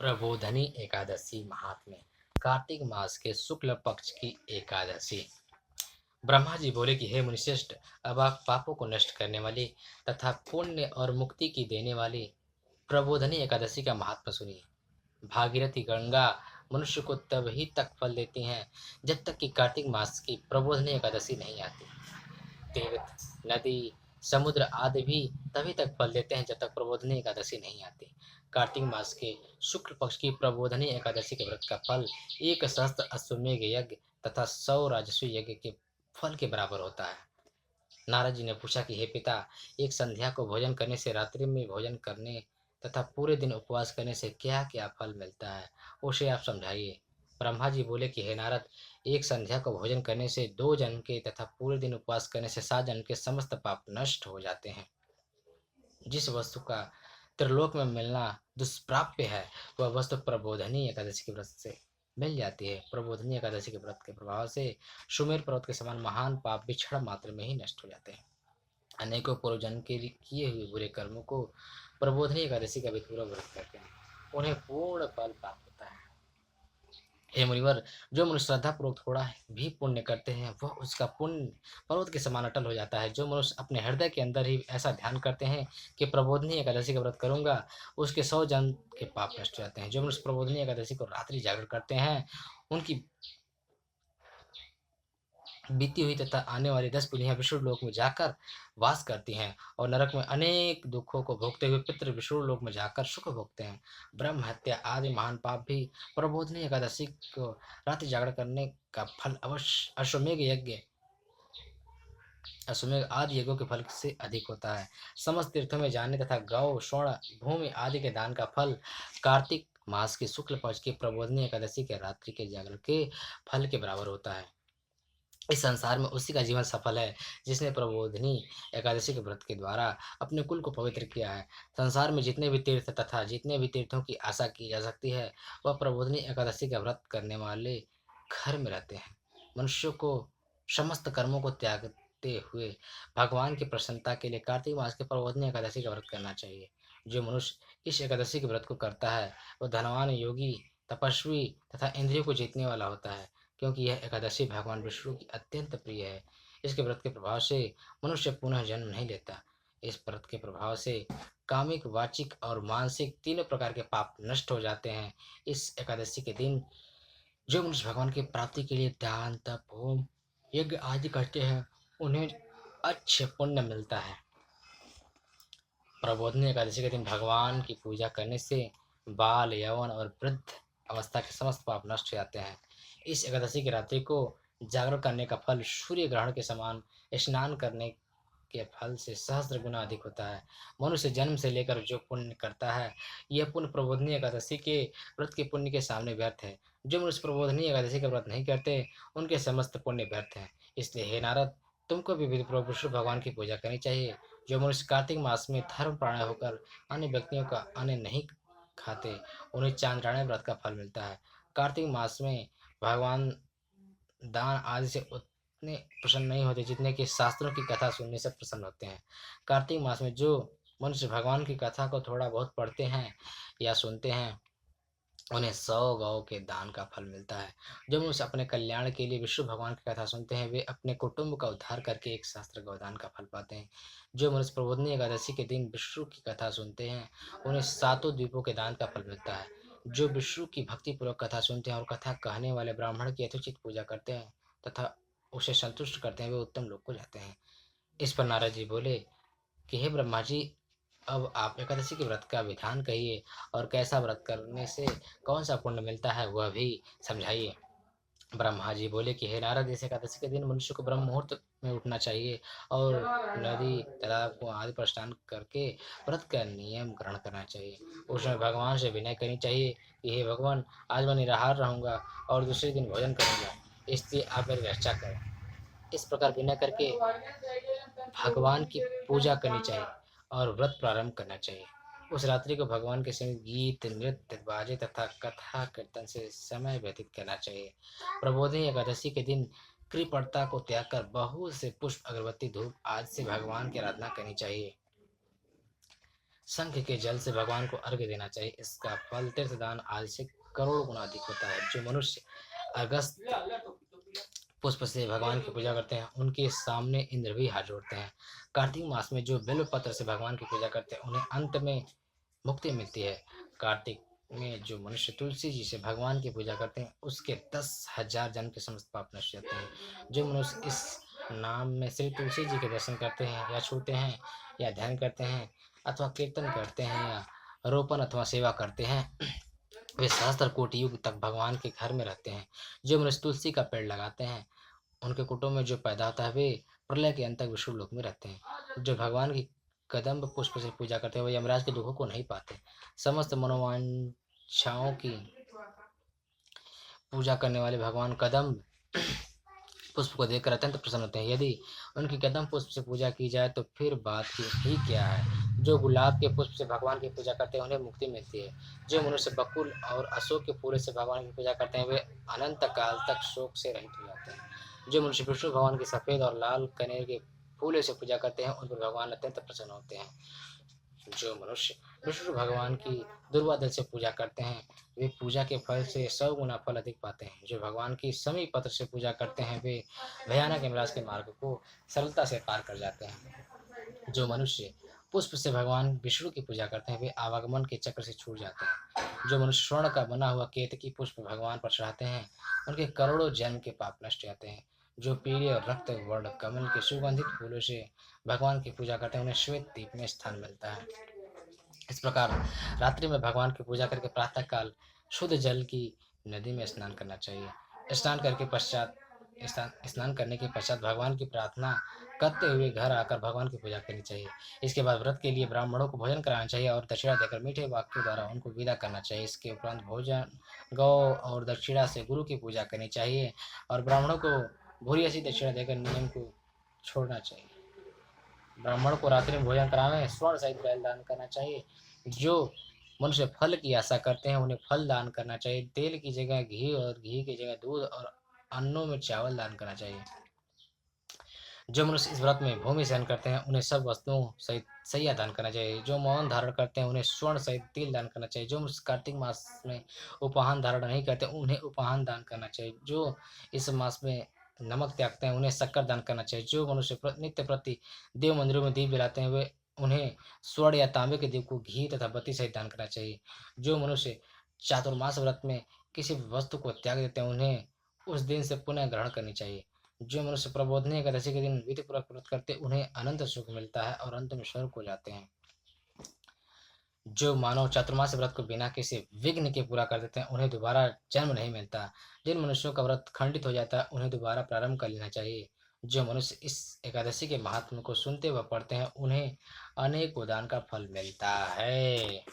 प्रबोधनी एकादशी महात्म्य। कार्तिक मास के शुक्ल पक्ष की एकादशी। ब्रह्मा जी बोले कि हे मुनिश्रेष्ठ, अब आप पापों को नष्ट करने वाली तथा पुण्य और मुक्ति की देने वाली प्रबोधनी एकादशी का महात्मा सुनिए। भागीरथी गंगा मनुष्य को तब ही तक फल देती हैं जब तक कि कार्तिक मास की प्रबोधनी एकादशी नहीं आती। तीर्थ, नदी, समुद्र आदि भी तभी तक फल देते हैं जब तक प्रबोधनी एकादशी नहीं आती। कार्तिक मास के शुक्ल पक्ष की प्रबोधनी एकादशी के व्रत का फल 1 सहस्त्र अश्वमेघ यज्ञ तथा 100 राजस्व यज्ञ के फल के बराबर होता है। नारद जी ने पूछा कि हे पिता, एक संध्या को भोजन करने से रात्रि में भोजन करने तथा पूरे दिन उपवास करने से क्या क्या फल मिलता है, उसे आप समझाइए। ब्रह्मा जी बोले कि हे नारद, एक संध्या को भोजन करने से 2 जन्म के तथा पूरे दिन उपवास करने से 7 जन्म के समस्त पाप नष्ट हो जाते हैं। जिस वस्तु का त्रिलोक में मिलना दुष्प्राप्य है, वह वस्तु प्रबोधनी एकादशी के व्रत से मिल जाती है। प्रबोधनी एकादशी के व्रत के प्रभाव से सुमेर पर्वत के समान महान पाप भी क्षण मात्र में ही नष्ट हो जाते हैं। अनेकों पूर्व जन्म के लिए किए हुए बुरे कर्मों को प्रबोधनी एकादशी का विधिपूर्वक व्रत करते हैं, उन्हें पूर्ण फल प्राप्त होता है। हे मुनिवर, जो मनुष्य श्रद्धा पूर्वक थोड़ा भी पुण्य करते हैं, वह उसका पुण्य पर्वत के समान अटल हो जाता है। जो मनुष्य अपने हृदय के अंदर ही ऐसा ध्यान करते हैं कि प्रबोधनी एकादशी का व्रत करूंगा, उसके 100 जन्म के पाप नष्ट हो जाते हैं। जो मनुष्य प्रबोधनी एकादशी को रात्रि जागरण करते हैं, उनकी बीती हुई तथा आने वाली 10 पीढ़ियां विष्णु लोक में जाकर वास करती हैं और नरक में अनेक दुखों को भोगते हुए पितृ विष्णु लोक में जाकर सुख भोगते हैं। ब्रह्म हत्या आदि महान पाप भी प्रबोधनी एकादशी को रात्रि जागरण करने का फल अवश्य अश्वमेघ आदि यज्ञों के फल से अधिक होता है। समस्त तीर्थों में जाने तथा गौ स्वर्ण भूमि आदि के दान का फल कार्तिक मास की शुक्ल पक्ष की प्रबोधनी एकादशी के रात्रि के जागरण के फल के बराबर होता है। इस संसार में उसी का जीवन सफल है जिसने प्रबोधिनी एकादशी के व्रत के द्वारा अपने कुल को पवित्र किया है। संसार में जितने भी तीर्थ तथा जितने भी तीर्थों की आशा की जा सकती है, वह प्रबोधिनी एकादशी का व्रत करने वाले घर में रहते हैं। मनुष्य को समस्त कर्मों को त्यागते हुए भगवान की प्रसन्नता के लिए कार्तिक मास के प्रबोधिनी एकादशी का व्रत करना चाहिए। जो मनुष्य इस एकादशी के व्रत को करता है, वह धनवान, योगी, तपस्वी तथा इंद्रियों को जीतने वाला होता है, क्योंकि यह एकादशी भगवान विष्णु की अत्यंत प्रिय है। इसके व्रत के प्रभाव से मनुष्य पुनः जन्म नहीं लेता। इस व्रत के प्रभाव से कामिक, वाचिक और मानसिक तीनों प्रकार के पाप नष्ट हो जाते हैं। इस एकादशी के दिन जो मनुष्य भगवान की प्राप्ति के लिए दान, तप, होम, यज्ञ आदि करते हैं, उन्हें अच्छे पुण्य मिलता है। प्रबोधनी एकादशी के दिन भगवान की पूजा करने से बाल, यौवन और वृद्ध अवस्था के समस्त पाप नष्ट हो जाते हैं। इस एकादशी की रात्रि को जागरण करने का फल सूर्य ग्रहण के समान स्नान करने के फल से सहस्त्र गुना अधिक होता है। मनुष्य जन्म से लेकर जो पुण्य करता है, यह पुण्य प्रबोधनी एकादशी के व्रत के पुण्य के सामने व्यर्थ है। जो मनुष्य प्रबोधनी एकादशी का व्रत नहीं करते, उनके समस्त पुण्य व्यर्थ हैं। इसलिए हे नारद, तुमको भी विधिपूर्वक विष्णु भगवान की पूजा करनी चाहिए। जो मनुष्य कार्तिक मास में धर्म प्राण होकर अन्य व्यक्तियों का अन्न नहीं खाते, उन्हें चांद्रायण व्रत का फल मिलता है। कार्तिक मास में भगवान दान आदि से उतने प्रसन्न नहीं होते जितने कि शास्त्रों की कथा सुनने से प्रसन्न होते हैं। कार्तिक मास में जो मनुष्य भगवान की कथा को थोड़ा बहुत पढ़ते हैं या सुनते हैं, उन्हें 100 गौ के दान का फल मिलता है। जो मनुष्य अपने कल्याण के लिए विष्णु भगवान की कथा सुनते हैं, वे अपने कुटुंब का उद्धार करके 1 सहस्त्र गौदान का फल पाते हैं। जो मनुष्य प्रबोधनी एकादशी के दिन विष्णु की कथा सुनते हैं, उन्हें 7 द्वीपों के दान का फल मिलता है। जो विष्णु की भक्ति पूर्वक कथा सुनते हैं और कथा कहने वाले ब्राह्मण की यथोचित पूजा करते हैं तथा उसे संतुष्ट करते हैं, वे उत्तम लोक को जाते हैं। इस पर नारद जी बोले कि हे ब्रह्मा जी, अब आप एकादशी के व्रत का विधान कहिए और कैसा व्रत करने से कौन सा पुण्य मिलता है, वह भी समझाइए। ब्रह्मा जी बोले कि हे नारद, इस एकादशी के दिन मनुष्य को ब्रह्म मुहूर्त में उठना चाहिए और नदी, तालाब को आदि पर स्नान करके व्रत का नियम ग्रहण करना चाहिए। उसमें भगवान से विनय करनी चाहिए कि हे भगवान, आज मैं निराहार रहूंगा और दूसरे दिन भोजन करूंगा, इसलिए आप मेरी रक्षा करें। इस प्रकार विनय करके भगवान की पूजा करनी चाहिए और व्रत प्रारंभ करना चाहिए। उस रात्रि को भगवान के समीप गीत, नृत्य, बाजे तथा कथा कीर्तन से समय व्यतीत करना चाहिए। प्रबोधिनी एकादशी के दिन कृपणता को त्याग कर बहुत से पुष्प, अगरबत्ती, धूप आदि से भगवान की आराधना करनी चाहिए। शंख के जल से भगवान को अर्घ्य देना चाहिए। इसका फल तीर्थदान आदि से करोड़ गुना अधिक होता है। जो मनुष्य अगस्त पुष्प से भगवान की पूजा करते हैं उनके सामने इंद्र भी हाथ जोड़ते हैं। कार्तिक मास में जो बिल्व पत्र से भगवान की पूजा करते हैं उन्हें अंत में मुक्ति मिलती है। कार्तिक में जो मनुष्य तुलसी जी से भगवान की पूजा करते हैं उसके 10,000 जन्म के समस्त पाप नष्ट होते हैं। जो मनुष्य इस नाम में श्री तुलसी जी के दर्शन करते हैं या छूते हैं या ध्यान करते हैं अथवा कीर्तन करते हैं या रोपण अथवा सेवा करते हैं वे सहस्त्र कोटि युग तक भगवान के घर में रहते हैं। जो मनुष्य तुलसी का पेड़ लगाते हैं उनके कुटुंब में जो पैदा होता है वे प्रलय के अंत तक विष्णु लोक में रहते हैं। जो भगवान की कदम्ब पुष्प से पूजा करते हैं वे यमराज के दुखों को नहीं पाते। समस्त मनोवांछाओं की पूजा करने वाले भगवान कदम्ब पुष्प को देखकर अत्यंत प्रसन्न होते हैं। यदि उनकी कदम पुष्प से पूजा की जाए तो फिर बात ही क्या है। जो गुलाब के पुष्प से भगवान की पूजा करते हैं उन्हें मुक्ति मिलती है। जो मनुष्य बकुल और अशोक के फूल से भगवान की पूजा करते हैं वे अनंत काल तक शोक से रहित हो जाते हैं। जो मनुष्य विष्णु भगवान की सफेद और लाल कनेर के फूलों से पूजा करते हैं उन पर भगवान अत्यंत प्रसन्न होते हैं। जो मनुष्य विष्णु भगवान की दुर्वा दल से पूजा करते हैं वे पूजा के फल से 100 गुना फल अधिक पाते हैं। जो भगवान की समी पत्र से पूजा करते हैं वे भयानक यमराज के मार्ग को सरलता से पार कर जाते हैं। जो मनुष्य पुष्प से भगवान विष्णु की पूजा करते हैं वे आवागमन के चक्र से छूट जाते हैं। जो मनुष्य स्वर्ण का बना हुआ केतकी पुष्प भगवान पर चढ़ाते हैं उनके करोड़ों जन्म के पाप नष्ट जाते हैं। जो पीले और रक्त वर्ण कमल के सुगंधित फूलों से भगवान की पूजा करते हैं उन्हें श्वेत दीप में स्थान मिलता है। इस प्रकार रात्रि में भगवान की पूजा करके प्रातः काल शुद्ध जल की नदी में स्नान करना चाहिए। स्नान करने के पश्चात भगवान की प्रार्थना करते हुए घर आकर भगवान की पूजा करनी चाहिए। इसके बाद व्रत के लिए ब्राह्मणों को भोजन कराना चाहिए और दक्षिणा देकर मीठे वाक्यों द्वारा उनको विदा करना चाहिए। इसके उपरांत भोजन गौ और दक्षिणा से गुरु की पूजा करनी चाहिए और ब्राह्मणों को भूरी ऐसी दक्षिणा देकर नियम को छोड़ना चाहिए। ब्राह्मण को रात्रि में भोजन करावे स्वर्ण सहित बैल दान करना चाहिए। जो मनुष्य फल की आशा करते हैं उन्हें फल दान करना चाहिए। तेल की जगह घी और घी की जगह दूध और अन्नों में चावल दान करना चाहिए। जो मनुष्य इस व्रत में भूमि सहन करते हैं उन्हें सब वस्तुओं सहित सैया दान करना चाहिए। जो मौन धारण करते हैं उन्हें स्वर्ण सहित तिल दान करना चाहिए। जो मनुष्य कार्तिक मास में उपाहान धारण नहीं करते उन्हें उपाहान दान करना चाहिए। जो इस मास में नमक त्यागते हैं उन्हें शक्कर दान करना चाहिए। जो मनुष्य नित्य प्रति देव मंदिरों में दीप जलाते हैं वे उन्हें स्वर्ण या तांबे के दीप को घी तथा बत्ती सहित दान करना चाहिए। जो मनुष्य चातुर्मास व्रत में किसी वस्तु को त्याग देते हैं उन्हें उस दिन से पुनः ग्रहण करनी चाहिए। जो मनुष्य प्रबोधनी एकादशी के दिन विधिपूर्वक व्रत करते उन्हें अनंत सुख मिलता है और अंत में स्वर्ग को जाते हैं। जो मानव चातुर्मास व्रत को बिना किसी विघ्न के पूरा कर देते हैं उन्हें दोबारा जन्म नहीं मिलता। जिन मनुष्यों का व्रत खंडित हो जाता है उन्हें दोबारा प्रारंभ कर लेना चाहिए। जो मनुष्य इस एकादशी के महात्म को सुनते व पढ़ते हैं उन्हें अनेक दान का फल मिलता है।